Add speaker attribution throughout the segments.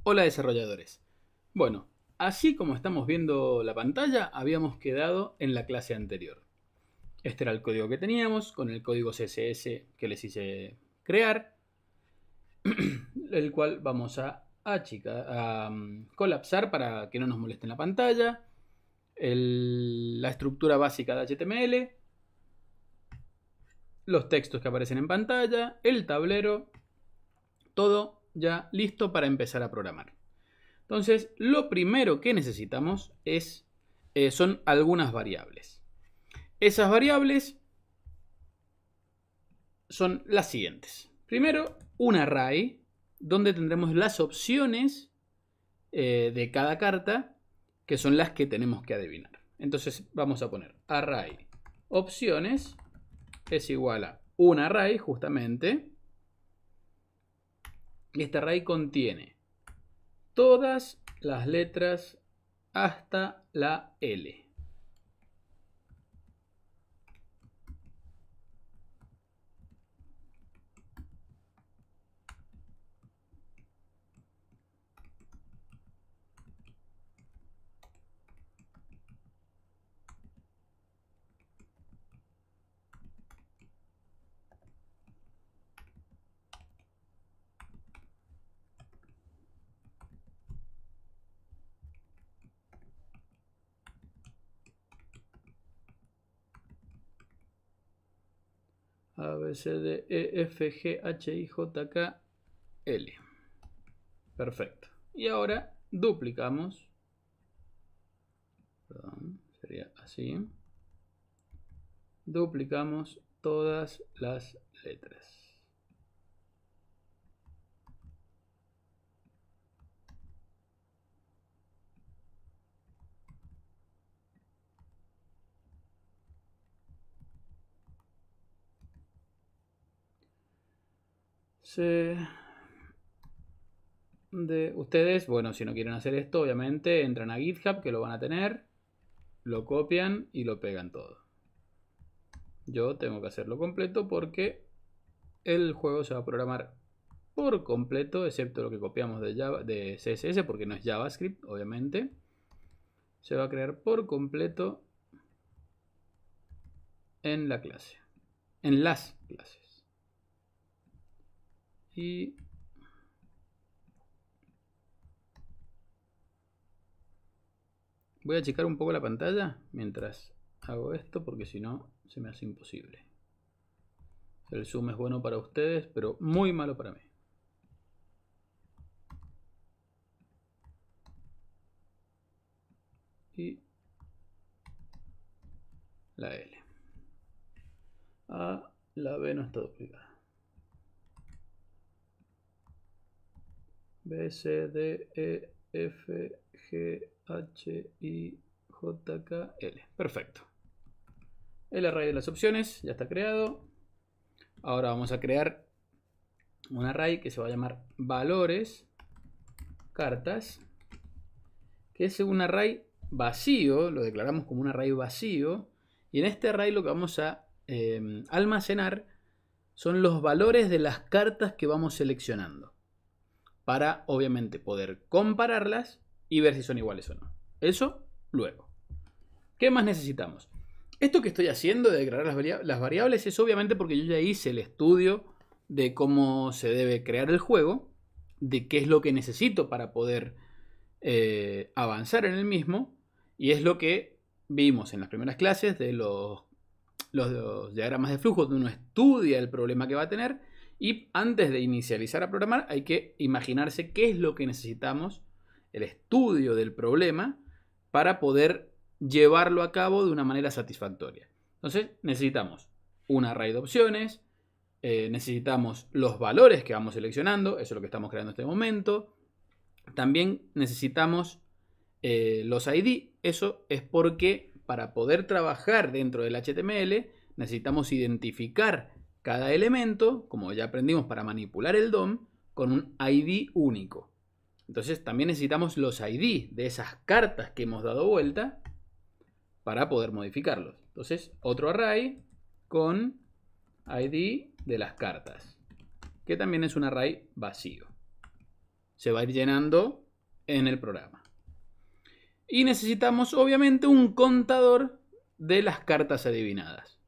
Speaker 1: Hola desarrolladores. Bueno, así como estamos viendo la pantalla, habíamos quedado en la clase anterior. Este era el código que teníamos, con el código CSS que les hice crear, el cual vamos a colapsar para que no nos moleste en la pantalla, la estructura básica de HTML, los textos que aparecen en pantalla, el tablero, todo ya listo para empezar a programar. Entonces, lo primero que necesitamos son algunas variables. Esas variables son las siguientes. Primero, un array, donde tendremos las opciones de cada carta, que son las que tenemos que adivinar. Entonces, vamos a poner array opciones es igual a un array, justamente. Y este array contiene todas las letras hasta la L. A, B, C, D, E, F, G, H, I, J, K, L. Perfecto. Y ahora duplicamos. Perdón, sería así. Duplicamos todas las letras. Ustedes, bueno, si no quieren hacer esto, obviamente entran a GitHub, que lo van a tener, lo copian y lo pegan todo. Yo tengo que hacerlo completo porque el juego se va a programar por completo, excepto lo que copiamos de CSS, porque no es JavaScript, obviamente. Se va a crear por completo en la clase, en las clases. Y voy a achicar un poco la pantalla mientras hago esto, porque si no se me hace imposible. El zoom es bueno para ustedes, pero muy malo para mí. Y la L. A, la B no está duplicada. B, C, D, E, F, G, H, I, J, K, L. Perfecto. El array de las opciones ya está creado. Ahora vamos a crear un array que se va a llamar valores, cartas, que es un array vacío, lo declaramos como un array vacío, y en este array lo que vamos a almacenar son los valores de las cartas que vamos seleccionando, para obviamente poder compararlas y ver si son iguales o no. Eso luego. ¿Qué más necesitamos? Esto que estoy haciendo de declarar las variables es obviamente porque yo ya hice el estudio de cómo se debe crear el juego, de qué es lo que necesito para poder avanzar en el mismo, y es lo que vimos en las primeras clases de los diagramas de flujo, donde uno estudia el problema que va a tener, y antes de inicializar a programar hay que imaginarse qué es lo que necesitamos, el estudio del problema, para poder llevarlo a cabo de una manera satisfactoria. Entonces necesitamos un array de opciones, necesitamos los valores que vamos seleccionando, eso es lo que estamos creando en este momento. También necesitamos los ID, eso es porque para poder trabajar dentro del HTML necesitamos identificar cada elemento, como ya aprendimos para manipular el DOM, con un ID único. Entonces también necesitamos los ID de esas cartas que hemos dado vuelta para poder modificarlos. Entonces otro array con ID de las cartas, que también es un array vacío. Se va a ir llenando en el programa. Y necesitamos obviamente un contador de las cartas adivinadas.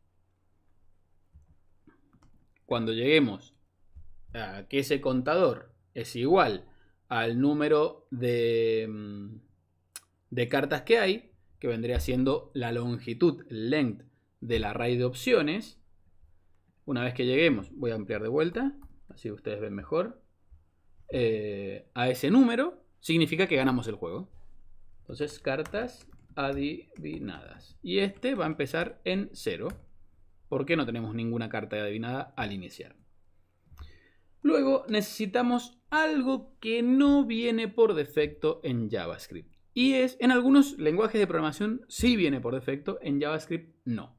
Speaker 1: Cuando lleguemos a que ese contador es igual al número de cartas que hay, que vendría siendo la longitud, length del array de opciones. Una vez que lleguemos, voy a ampliar de vuelta, así ustedes ven mejor, a ese número, significa que ganamos el juego. Entonces, cartas adivinadas. Y este va a empezar en 0, porque no tenemos ninguna carta adivinada al iniciar. Luego necesitamos algo que no viene por defecto en JavaScript. Y en algunos lenguajes de programación sí viene por defecto, en JavaScript no.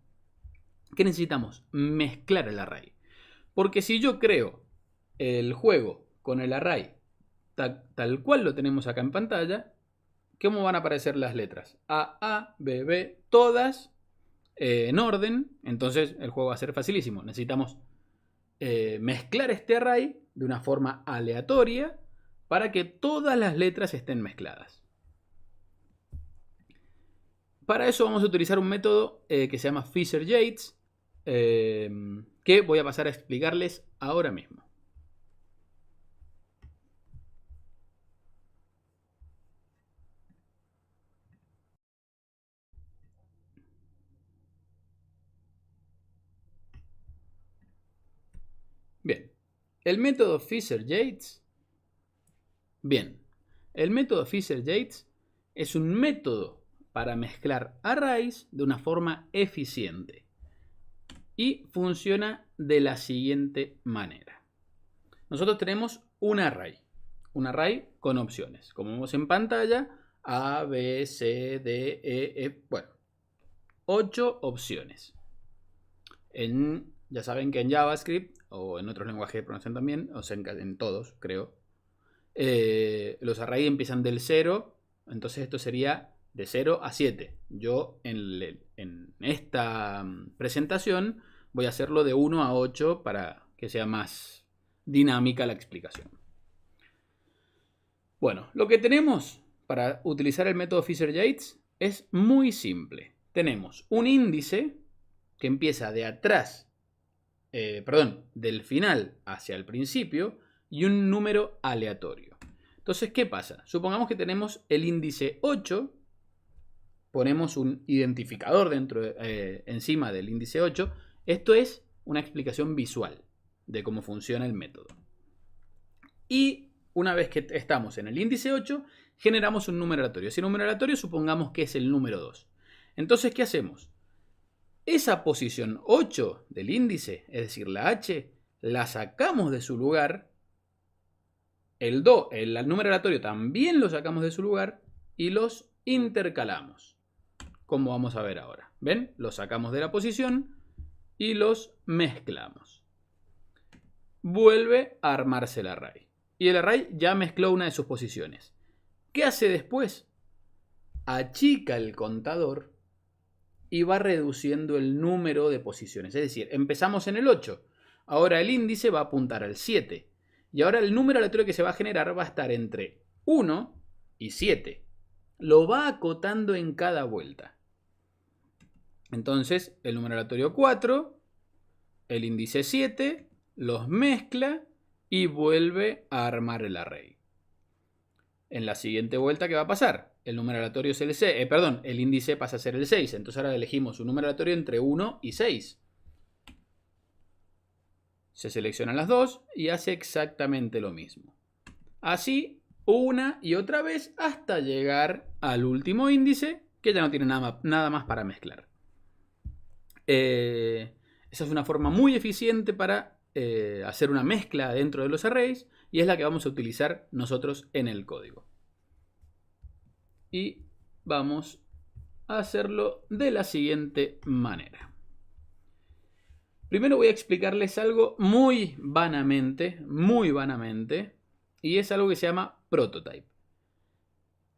Speaker 1: ¿Qué necesitamos? Mezclar el array. Porque si yo creo el juego con el array tal cual lo tenemos acá en pantalla, ¿cómo van a aparecer las letras? A, B, B, todas en orden. Entonces el juego va a ser facilísimo. Necesitamos mezclar este array de una forma aleatoria para que todas las letras estén mezcladas. Para eso vamos a utilizar un método que se llama Fisher-Yates, que voy a pasar a explicarles ahora mismo. Bien, el método Fisher-Yates es un método para mezclar arrays de una forma eficiente y funciona de la siguiente manera. Nosotros tenemos un array con opciones, como vemos en pantalla, A, B, C, D, E, F, bueno, 8 opciones. Ya saben que en JavaScript o en otros lenguajes de programación también, o sea, en todos, creo, los arrays empiezan del 0, entonces esto sería de 0 a 7. Yo en esta presentación voy a hacerlo de 1 a 8 para que sea más dinámica la explicación. Bueno, lo que tenemos para utilizar el método Fisher-Yates es muy simple. Tenemos un índice que empieza de atrás, del final hacia el principio, y un número aleatorio. Entonces, ¿qué pasa? Supongamos que tenemos el índice 8, ponemos un identificador encima del índice 8. Esto es una explicación visual de cómo funciona el método. Y una vez que estamos en el índice 8, generamos un número aleatorio. Ese número aleatorio supongamos que es el número 2. Entonces, ¿qué hacemos? Esa posición 8 del índice, es decir, la H, la sacamos de su lugar. El número aleatorio también lo sacamos de su lugar y los intercalamos, como vamos a ver ahora. ¿Ven? Los sacamos de la posición y los mezclamos. Vuelve a armarse el array. Y el array ya mezcló una de sus posiciones. ¿Qué hace después? Achica el contador y va reduciendo el número de posiciones. Es decir, empezamos en el 8. Ahora el índice va a apuntar al 7. Y ahora el número aleatorio que se va a generar va a estar entre 1 y 7. Lo va acotando en cada vuelta. Entonces, el número aleatorio 4, el índice 7, los mezcla y vuelve a armar el array. En la siguiente vuelta, ¿qué va a pasar? El número aleatorio es el índice pasa a ser el 6. Entonces ahora elegimos un número aleatorio entre 1 y 6. Se seleccionan las dos y hace exactamente lo mismo. Así, una y otra vez hasta llegar al último índice, que ya no tiene nada más para mezclar. Esa es una forma muy eficiente para hacer una mezcla dentro de los arrays y es la que vamos a utilizar nosotros en el código. Y vamos a hacerlo de la siguiente manera. Primero voy a explicarles algo muy vanamente, y es algo que se llama prototype.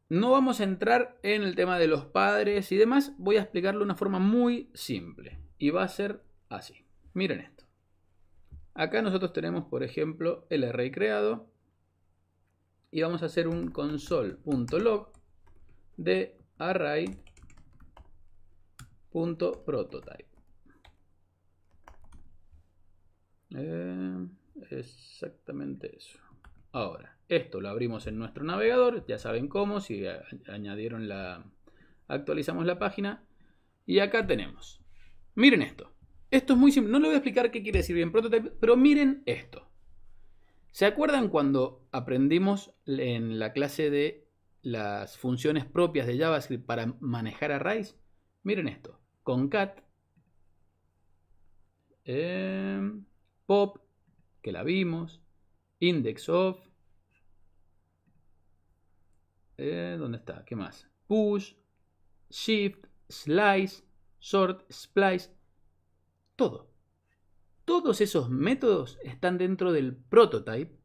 Speaker 1: No vamos a entrar en el tema de los padres y demás, voy a explicarlo de una forma muy simple. Y va a ser así. Miren esto. Acá nosotros tenemos, por ejemplo, el array creado. Y vamos a hacer un console.log de array.prototype. Exactamente eso. Ahora, esto lo abrimos en nuestro navegador. Ya saben cómo, si actualizamos la página. Y acá tenemos. Miren esto. Esto es muy simple. No les voy a explicar qué quiere decir bien prototype, pero miren esto. ¿Se acuerdan cuando aprendimos en la clase de las funciones propias de JavaScript para manejar arrays? Miren esto. Concat, pop, que la vimos, index of, ¿dónde está? ¿Qué más? Push, shift, slice, sort, splice, todo. Todos esos métodos están dentro del prototype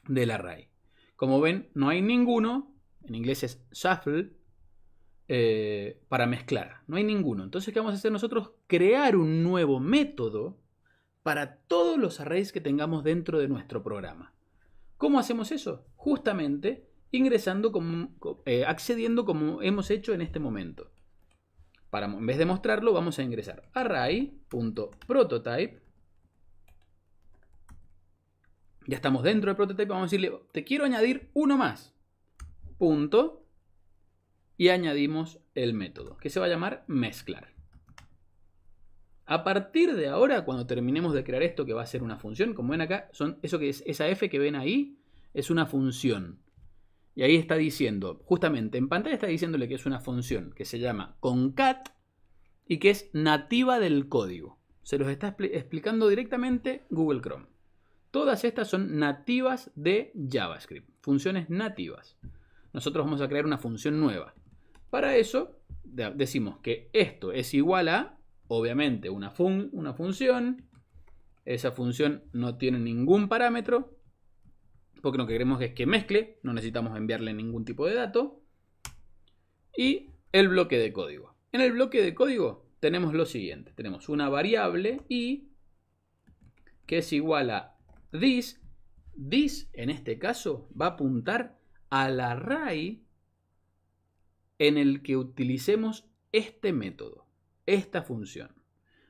Speaker 1: del array. Como ven, no hay ninguno, en inglés es shuffle, para mezclar. No hay ninguno. Entonces, ¿qué vamos a hacer nosotros? Crear un nuevo método para todos los arrays que tengamos dentro de nuestro programa. ¿Cómo hacemos eso? Justamente ingresando, accediendo como hemos hecho en este momento. En vez de mostrarlo, vamos a ingresar array.prototype. Ya estamos dentro del prototype. Vamos a decirle, te quiero añadir uno más. Punto. Y añadimos el método, que se va a llamar mezclar. A partir de ahora, cuando terminemos de crear esto, que va a ser una función, como ven acá, esa f que ven ahí es una función. Y ahí está diciendo, justamente en pantalla está diciéndole que es una función que se llama concat y que es nativa del código. Se los está explicando directamente Google Chrome. Todas estas son nativas de JavaScript, funciones nativas. Nosotros vamos a crear una función nueva. Para eso decimos que esto es igual a, obviamente, una función. Esa función no tiene ningún parámetro, porque lo que queremos es que mezcle, no necesitamos enviarle ningún tipo de dato. Y el bloque de código. En el bloque de código tenemos lo siguiente. Tenemos una variable i que es igual a this. This, en este caso, va a apuntar al array en el que utilicemos este método, esta función.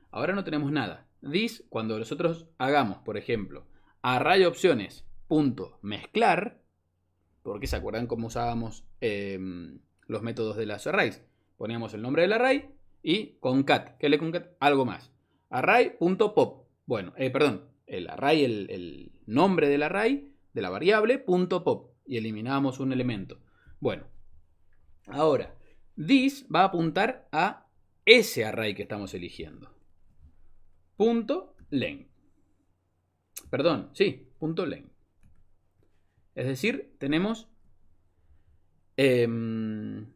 Speaker 1: Ahora no tenemos nada. This, cuando nosotros hagamos, por ejemplo, array opciones.mezclar, porque se acuerdan cómo usábamos los métodos de las arrays. Poníamos el nombre del array y concat. ¿Qué le concat? Algo más. Array.pop. Bueno, el array, el nombre del array, de la variable, .pop. Y eliminábamos un elemento. Bueno, ahora, this va a apuntar a ese array que estamos eligiendo. .length. Perdón, sí, .length. Es decir, tenemos el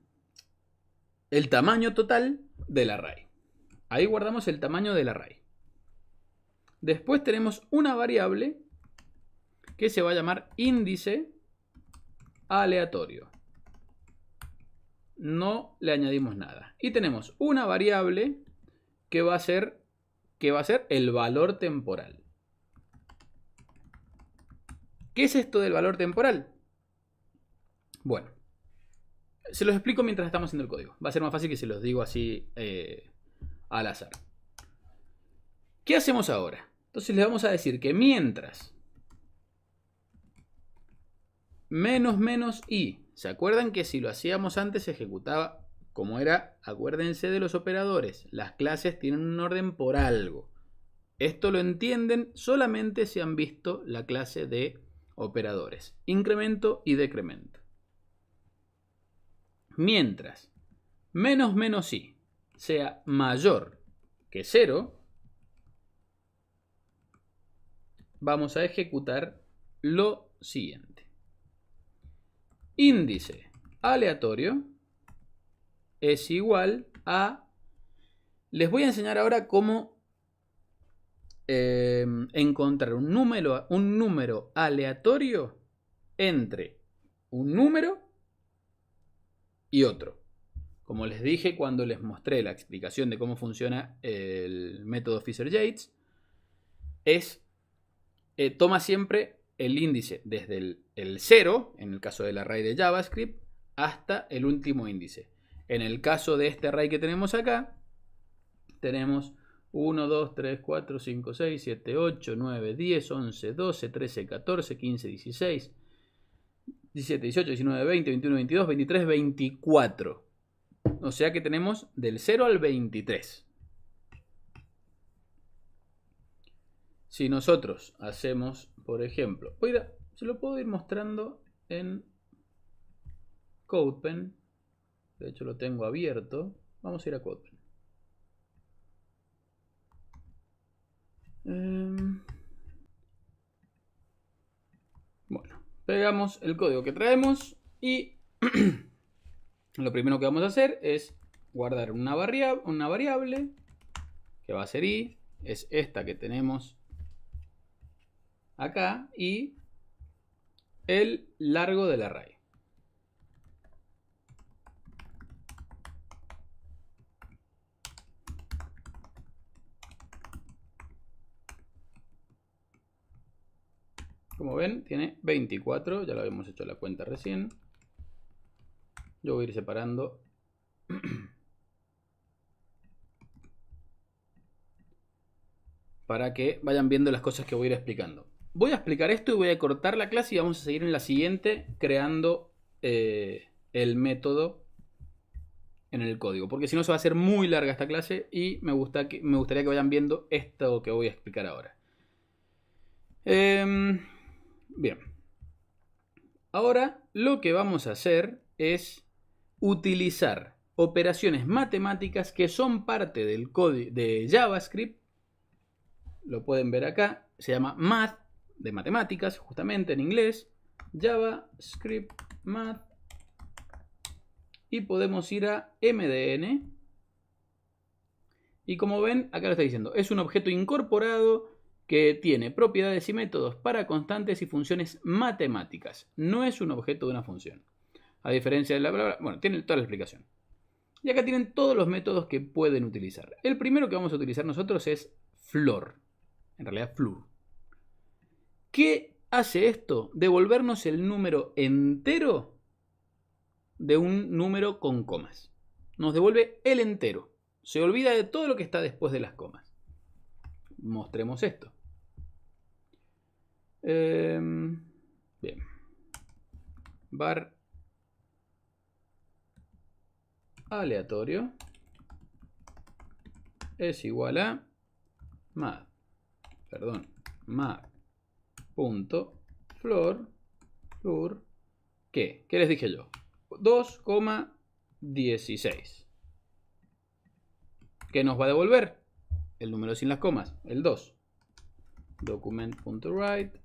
Speaker 1: tamaño total del array. Ahí guardamos el tamaño del array. Después tenemos una variable que se va a llamar índice aleatorio. No le añadimos nada. Y tenemos una variable que va a ser el valor temporal. ¿Qué es esto del valor temporal? Bueno, se los explico mientras estamos haciendo el código. Va a ser más fácil que se los digo así al azar. ¿Qué hacemos ahora? Entonces les vamos a decir que mientras menos i, ¿se acuerdan que si lo hacíamos antes se ejecutaba como era? Acuérdense de los operadores. Las clases tienen un orden por algo. Esto lo entienden solamente si han visto la clase de operadores. Incremento y decremento. Mientras menos i sea mayor que 0, vamos a ejecutar lo siguiente. Índice aleatorio es igual a... Les voy a enseñar ahora cómo encontrar un número aleatorio entre un número y otro. Como les dije cuando les mostré la explicación de cómo funciona el método Fisher-Yates, es toma siempre el índice desde el 0, en el caso del array de JavaScript, hasta el último índice. En el caso de este array que tenemos acá, tenemos 1, 2, 3, 4, 5, 6, 7, 8, 9, 10, 11, 12, 13, 14, 15, 16, 17, 18, 19, 20, 21, 22, 23, 24. O sea que tenemos del 0 al 23. Si nosotros hacemos, por ejemplo, se lo puedo ir mostrando en CodePen. De hecho lo tengo abierto. Vamos a ir a CodePen. Bueno, pegamos el código que traemos y lo primero que vamos a hacer es guardar una variable que va a ser i, es esta que tenemos acá, y el largo del array. Como ven, tiene 24, ya lo habíamos hecho la cuenta recién. Yo voy a ir separando para que vayan viendo las cosas que voy a ir explicando. Voy a explicar esto y voy a cortar la clase y vamos a seguir en la siguiente creando el método en el código, porque si no se va a hacer muy larga esta clase y me gustaría que vayan viendo esto que voy a explicar ahora. Bien, ahora lo que vamos a hacer es utilizar operaciones matemáticas que son parte del código de JavaScript. Lo pueden ver acá, se llama math, de matemáticas, justamente en inglés, JavaScript math, y podemos ir a MDN, y como ven, acá lo está diciendo, es un objeto incorporado que tiene propiedades y métodos para constantes y funciones matemáticas, no es un objeto de una función, a diferencia de la palabra, bueno, tiene toda la explicación. Y acá tienen todos los métodos que pueden utilizar. El primero que vamos a utilizar nosotros es floor, en realidad floor. ¿Qué hace esto? Devolvernos el número entero de un número con comas. Nos devuelve el entero. Se olvida de todo lo que está después de las comas. Mostremos esto. Bien. Var aleatorio es igual a math.floor, ¿qué les dije yo? 2,16. ¿Qué nos va a devolver? El número sin las comas, el 2. Document.write.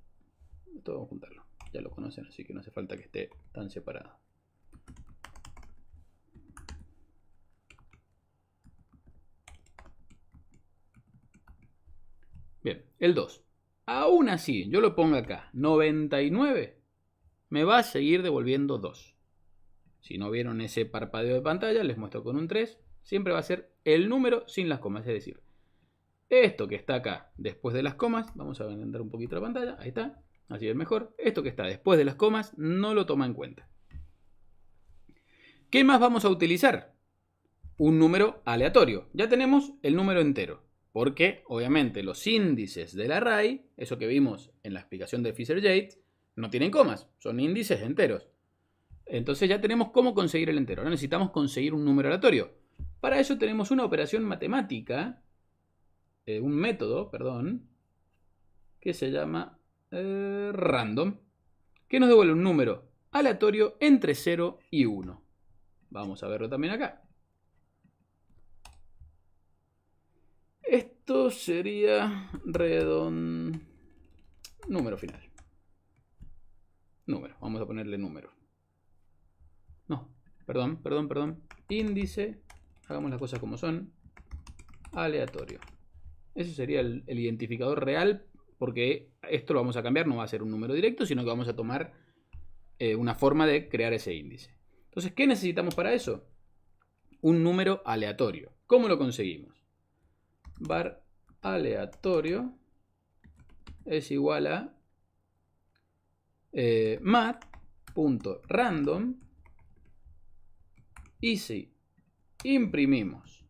Speaker 1: Esto vamos a juntarlo. Ya lo conocen, así que no hace falta que esté tan separado. Bien, el 2. Aún así, yo lo pongo acá, 99, me va a seguir devolviendo 2. Si no vieron ese parpadeo de pantalla, les muestro con un 3. Siempre va a ser el número sin las comas, es decir, esto que está acá después de las comas, vamos a agrandar un poquito la pantalla, ahí está, así es mejor. Esto que está después de las comas no lo toma en cuenta. ¿Qué más vamos a utilizar? Un número aleatorio. Ya tenemos el número entero. Porque, obviamente, los índices del array, eso que vimos en la explicación de Fisher-Yates, no tienen comas, son índices enteros. Entonces ya tenemos cómo conseguir el entero. Ahora necesitamos conseguir un número aleatorio. Para eso tenemos una operación matemática, un método, perdón, que se llama random, que nos devuelve un número aleatorio entre 0 y 1. Vamos a verlo también acá. Esto sería número final. Número, vamos a ponerle número. No, perdón. Índice, hagamos las cosas como son. Aleatorio. Ese sería el identificador real, porque esto lo vamos a cambiar, no va a ser un número directo, sino que vamos a tomar una forma de crear ese índice. Entonces, ¿qué necesitamos para eso? Un número aleatorio. ¿Cómo lo conseguimos? Var aleatorio es igual a math.random. Y si imprimimos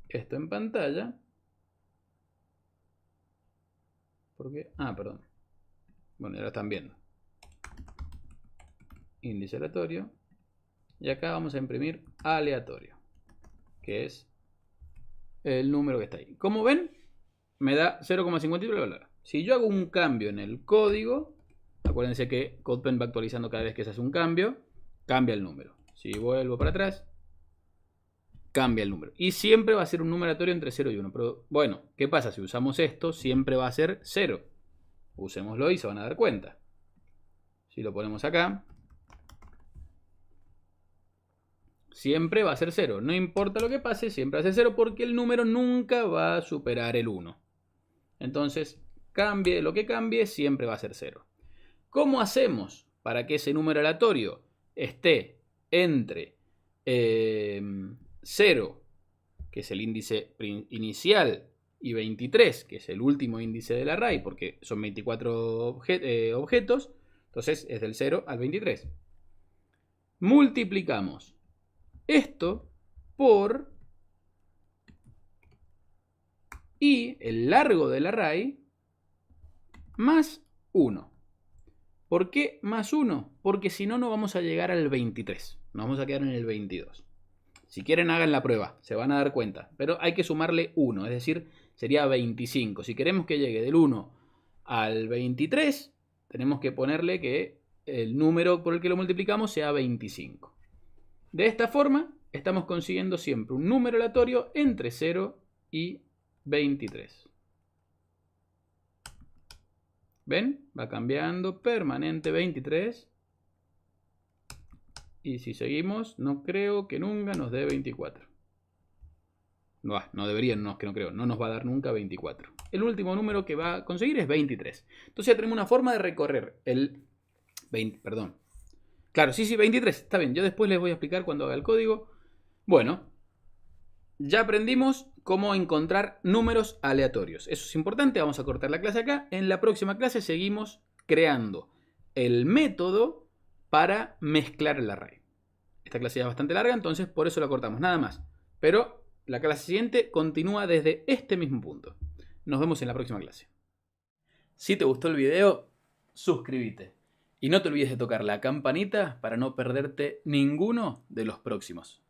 Speaker 1: esto en pantalla, ¿por qué? Ah, perdón. Bueno, ya lo están viendo. Índice aleatorio. Y acá vamos a imprimir aleatorio, que es el número que está ahí. Como ven, me da 0,50 y bla, bla, bla. Si yo hago un cambio en el código, acuérdense que CodePen va actualizando cada vez que se hace un cambio, cambia el número. Si vuelvo para atrás, cambia el número. Y siempre va a ser un número aleatorio entre 0 y 1. Pero bueno, ¿qué pasa? Si usamos esto, siempre va a ser 0. Usémoslo y se van a dar cuenta. Si lo ponemos acá, siempre va a ser 0. No importa lo que pase, siempre va a ser 0 porque el número nunca va a superar el 1. Entonces, cambie lo que cambie, siempre va a ser 0. ¿Cómo hacemos para que ese número aleatorio esté entre 0, que es el índice inicial, y 23, que es el último índice del array, porque son 24 objetos, entonces es del 0 al 23. Multiplicamos esto por y el largo del array más 1. ¿Por qué más 1? Porque si no, no vamos a llegar al 23. Nos vamos a quedar en el 22. Si quieren, hagan la prueba. Se van a dar cuenta. Pero hay que sumarle 1. Es decir, sería 25. Si queremos que llegue del 1 al 23, tenemos que ponerle que el número por el que lo multiplicamos sea 25. De esta forma, estamos consiguiendo siempre un número aleatorio entre 0 y 23. ¿Ven? Va cambiando permanente 23. Y si seguimos, no creo que nunca nos dé 24. No deberían, no, que no creo. No nos va a dar nunca 24. El último número que va a conseguir es 23. Entonces ya tenemos una forma de recorrer el 20, perdón. Claro, sí, 23. Está bien, yo después les voy a explicar cuando haga el código. Bueno, ya aprendimos cómo encontrar números aleatorios. Eso es importante, vamos a cortar la clase acá. En la próxima clase seguimos creando el método para mezclar el array. Esta clase ya es bastante larga, entonces por eso la cortamos, nada más. Pero la clase siguiente continúa desde este mismo punto. Nos vemos en la próxima clase. Si te gustó el video, suscríbete. Y no te olvides de tocar la campanita para no perderte ninguno de los próximos.